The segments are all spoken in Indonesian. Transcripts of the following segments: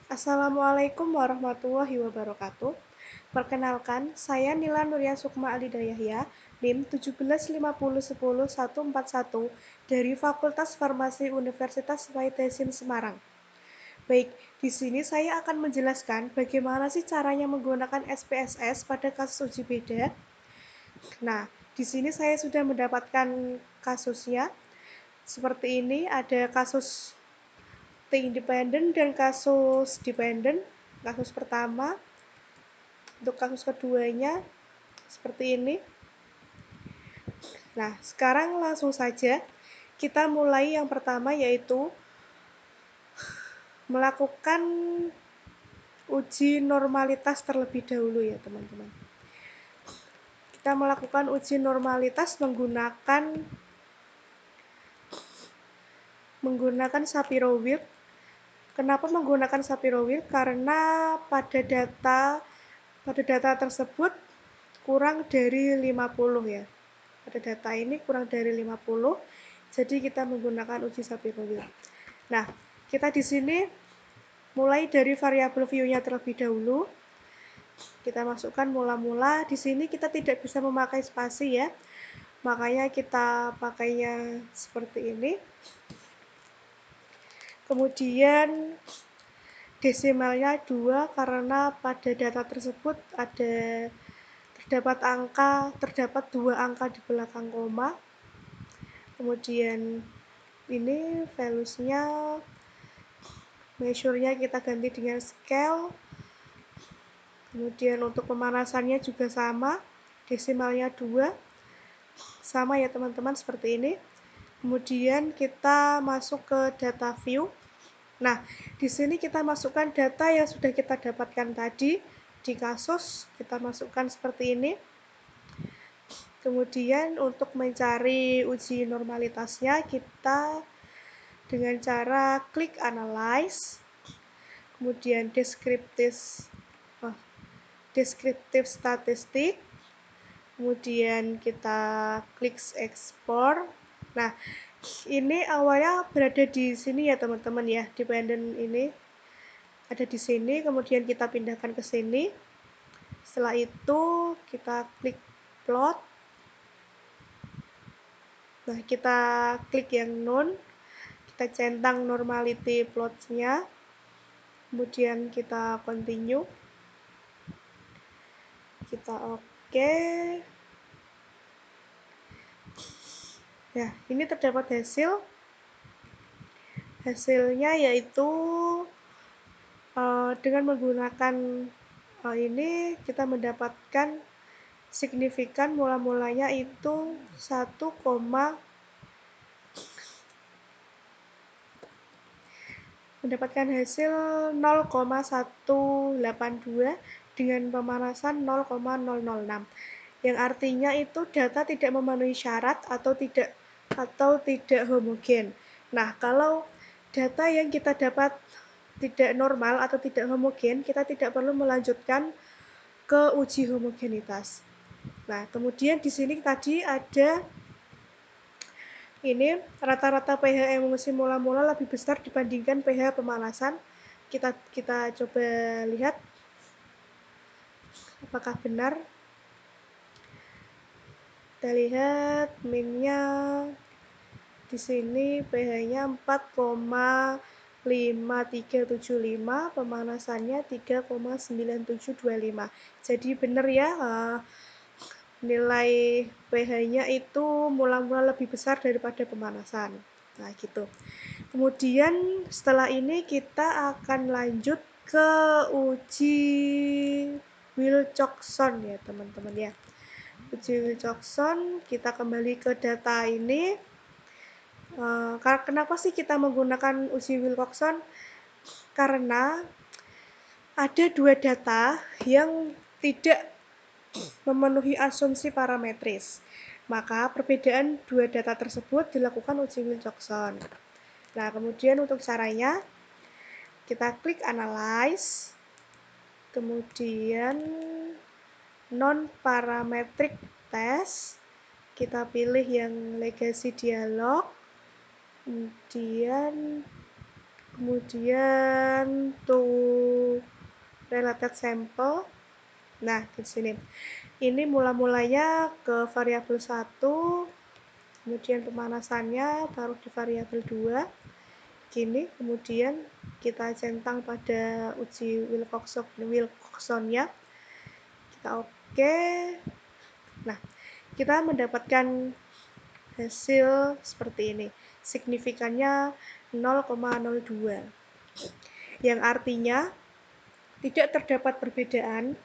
Assalamualaikum warahmatullahi wabarakatuh. Perkenalkan, saya Nila Nuria Sukma Alida Yahya, NIM 1750101141 dari Fakultas Farmasi Universitas Wahid Semarang. Baik, di sini saya akan menjelaskan bagaimana sih caranya menggunakan SPSS pada kasus uji beda. Nah, di sini saya sudah mendapatkan kasusnya. Seperti ini, ada kasus T-independent dan kasus dependent. Kasus pertama, untuk kasus keduanya seperti ini. Nah, sekarang langsung saja kita mulai yang pertama, yaitu melakukan uji normalitas terlebih dahulu ya teman-teman. Kita melakukan uji normalitas menggunakan Shapiro-Wilk. Kenapa menggunakan Shapiro-Wilk? Karena pada data tersebut kurang dari 50 ya. Pada data ini kurang dari 50, jadi kita menggunakan uji Shapiro-Wilk. Nah, kita di sini mulai dari variabel view-nya terlebih dahulu. Kita masukkan mula-mula. Di sini kita tidak bisa memakai spasi ya, makanya kita pakainya seperti ini. Kemudian desimalnya 2 karena pada data tersebut terdapat 2 angka di belakang koma. Kemudian ini values-nya, measure-nya kita ganti dengan scale. Kemudian untuk pemanasannya juga sama, desimalnya 2. Sama ya teman-teman, seperti ini. Kemudian kita masuk ke data view. Nah, di sini kita masukkan data yang sudah kita dapatkan tadi di kasus, kita masukkan seperti ini. Kemudian untuk mencari uji normalitasnya, kita dengan cara klik analyze, kemudian descriptive statistik, kemudian kita klik export. Nah, ini awalnya berada di sini ya teman-teman ya, dependent ini ada di sini, kemudian kita pindahkan ke sini. Setelah itu kita klik plot. Nah, kita klik yang none, kita centang normality plotnya, kemudian kita continue, kita oke. Nah, ini terdapat hasilnya, yaitu dengan menggunakan ini kita mendapatkan signifikan mula-mulanya itu 1, mendapatkan hasil 0,182 dengan pemanasan 0,006, yang artinya itu data tidak memenuhi syarat atau tidak homogen. Nah, kalau data yang kita dapat tidak normal atau tidak homogen, kita tidak perlu melanjutkan ke uji homogenitas. Nah, kemudian di sini tadi ada ini rata-rata pH emulsi mula-mula lebih besar dibandingkan pH pemanasan. Kita coba lihat apakah benar. Kita lihat minnya di sini pH-nya 4,5375, pemanasannya 3,9725. Jadi benar ya, nilai pH-nya itu mula-mula lebih besar daripada pemanasan. Nah, gitu. Kemudian setelah ini kita akan lanjut ke uji Wilcoxon ya teman-teman ya. Uji Wilcoxon, kita kembali ke data ini. Kenapa sih kita menggunakan uji Wilcoxon? Karena ada 2 data yang tidak memenuhi asumsi parametris. Maka perbedaan 2 data tersebut dilakukan uji Wilcoxon. Nah, kemudian untuk caranya, kita klik analyze, kemudian non-parametric test, kita pilih yang legacy dialog, kemudian kemudian to related sample. Nah, di sini. Ini mula-mulanya ke variabel 1, kemudian pemanasannya taruh di variabel 2. Gini, kemudian kita centang pada uji Wilcoxon-nya. Kita oke. Nah, kita mendapatkan hasil seperti ini. Signifikannya 0,02. Yang artinya tidak terdapat perbedaan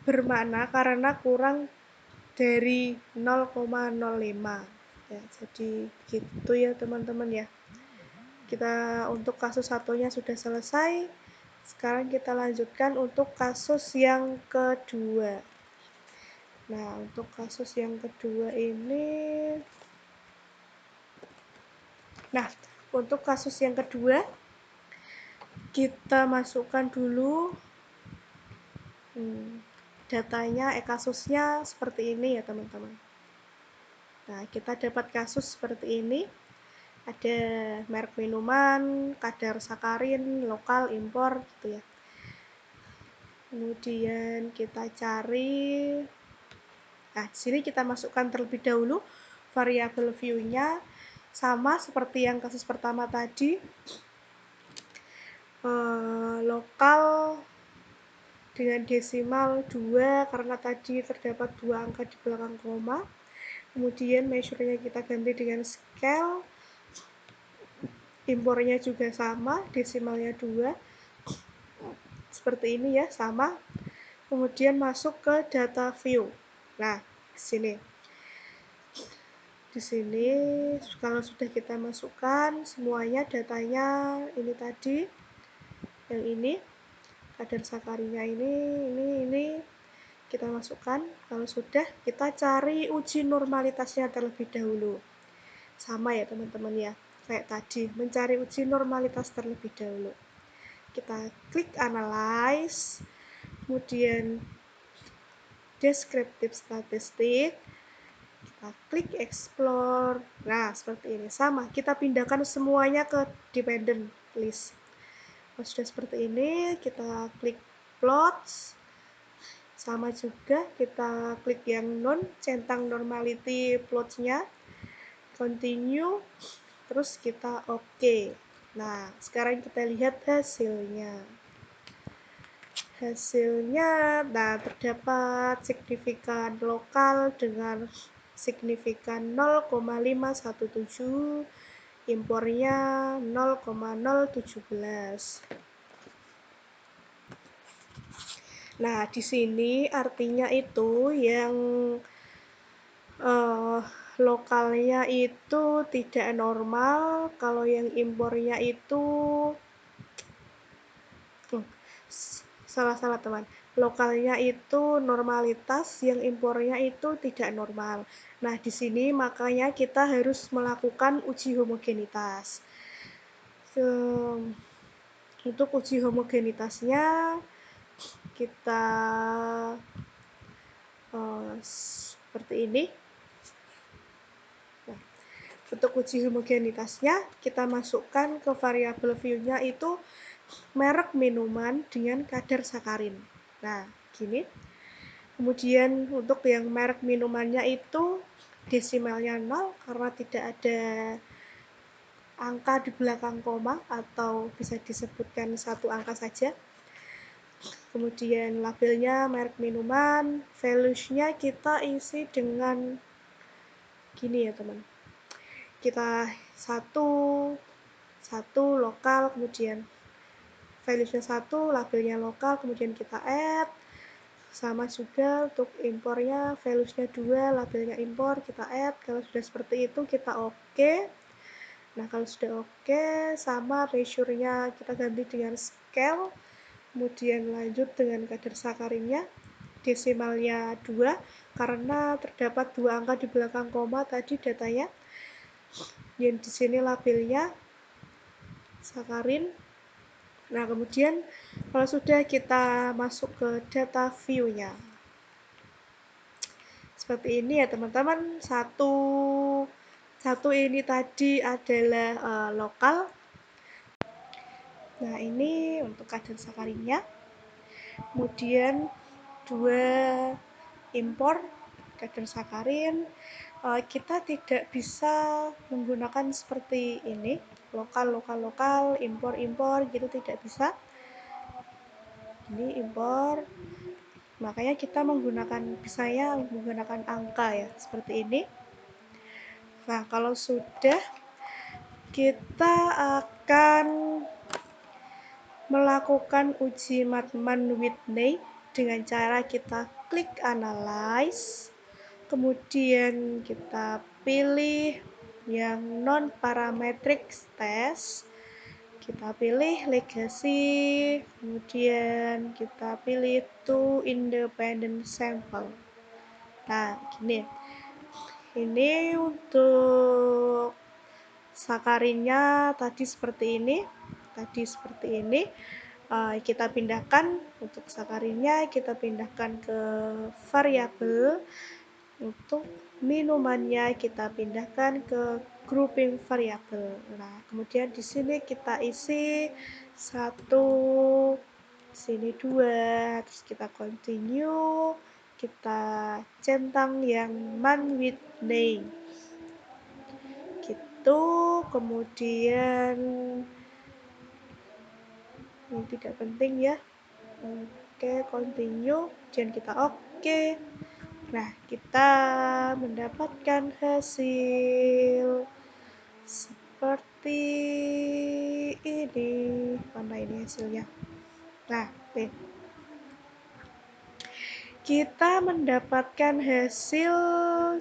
bermakna karena kurang dari 0,05. Ya, jadi gitu ya teman-teman ya. Kita untuk kasus satunya sudah selesai. Sekarang kita lanjutkan untuk kasus yang kedua. Nah, untuk kasus yang kedua ini, nah, untuk kasus yang kedua, kita masukkan dulu datanya, kasusnya seperti ini ya teman-teman. Nah, kita dapat kasus seperti ini. Ada merek minuman, kadar sakarin, lokal, impor gitu ya. Kemudian kita cari, nah di sini kita masukkan terlebih dahulu variabel view-nya sama seperti yang kasus pertama tadi, lokal dengan desimal 2 karena tadi terdapat 2 angka di belakang koma. Kemudian measure-nya kita ganti dengan scale, impornya juga sama, desimalnya 2 seperti ini ya, sama. Kemudian masuk ke data view. Nah, di sini kalau sudah kita masukkan semuanya datanya ini tadi, yang ini kadar sakarinya ini kita masukkan. Kalau sudah, kita cari uji normalitasnya terlebih dahulu. Sama ya teman-teman ya, kayak tadi, mencari uji normalitas terlebih dahulu. Kita klik analyze, kemudian descriptive statistic, kita klik explore. Nah, seperti ini. Sama, kita pindahkan semuanya ke dependent list. Kalau sudah seperti ini, kita klik plots. Sama juga, kita klik yang non, centang normality plots-nya, continue, terus kita oke. Nah, sekarang kita lihat hasilnya. Nah, terdapat signifikan lokal dengan signifikan 0,517, impornya 0,017. Nah, di sini artinya itu yang lokalnya itu tidak normal, kalau yang impornya itu salah teman. Lokalnya itu normalitas, yang impornya itu tidak normal. Nah, di sini makanya kita harus melakukan uji homogenitas. Untuk uji homogenitasnya kita seperti ini. Nah, untuk uji homogenitasnya kita masukkan ke variabel view-nya itu merek minuman dengan kadar sakarin. Nah, gini. Kemudian untuk yang merek minumannya itu desimalnya 0 karena tidak ada angka di belakang koma atau bisa disebutkan satu angka saja. Kemudian labelnya merek minuman, values-nya kita isi dengan gini ya teman. Kita satu lokal, kemudian values-nya 1, labelnya lokal, kemudian kita add. Sama juga untuk impornya, values-nya 2, labelnya impor, kita add. Kalau sudah seperti itu, kita oke. Nah, kalau sudah oke, sama measure-nya kita ganti dengan scale. Kemudian lanjut dengan kadar sakarinnya, desimalnya 2, karena terdapat 2 angka di belakang koma tadi datanya. Yang di sini labelnya sakarin. Nah, kemudian kalau sudah kita masuk ke data view-nya. Seperti ini ya teman-teman. Satu ini tadi adalah lokal, Nah, ini untuk kadar sakarinnya. Kemudian 2 impor kadar sakarin. Kita tidak bisa menggunakan seperti ini, lokal impor gitu, tidak bisa. Ini impor, makanya kita bisanya menggunakan angka ya, seperti ini. Nah, kalau sudah, kita akan melakukan uji Madman-Whitney dengan cara kita klik analyze, kemudian kita pilih yang non parametric test, kita pilih legacy, kemudian kita pilih two independent sample. Nah, gini, ini untuk sakarinnya tadi seperti ini. Kita pindahkan untuk sakarinnya, kita pindahkan ke variabel. Untuk minumannya kita pindahkan ke grouping variabel. Nah, kemudian di sini kita isi 1, sini 2, terus kita continue, kita centang yang man with name gitu. Kemudian ini tidak penting ya. Oke, continue, kemudian kita oke. Nah, kita mendapatkan hasil seperti ini. Mana ini hasilnya? Nah, nih. Kita mendapatkan hasil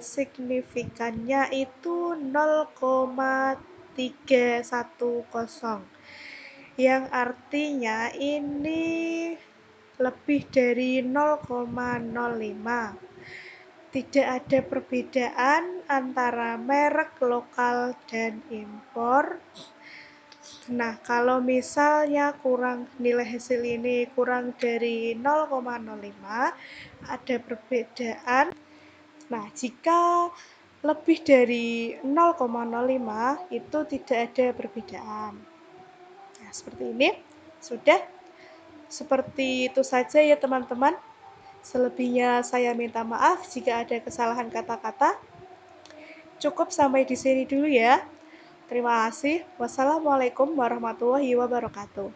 signifikannya itu 0,310, yang artinya ini lebih dari 0,05. Tidak ada perbedaan antara merek lokal dan impor. Nah, kalau misalnya nilai hasil ini kurang dari 0,05, ada perbedaan. Nah, jika lebih dari 0,05 itu tidak ada perbedaan. Nah, seperti ini. Sudah. Seperti itu saja ya teman-teman. Selebihnya saya minta maaf jika ada kesalahan kata-kata. Cukup sampai di sini dulu ya. Terima kasih. Wassalamualaikum warahmatullahi wabarakatuh.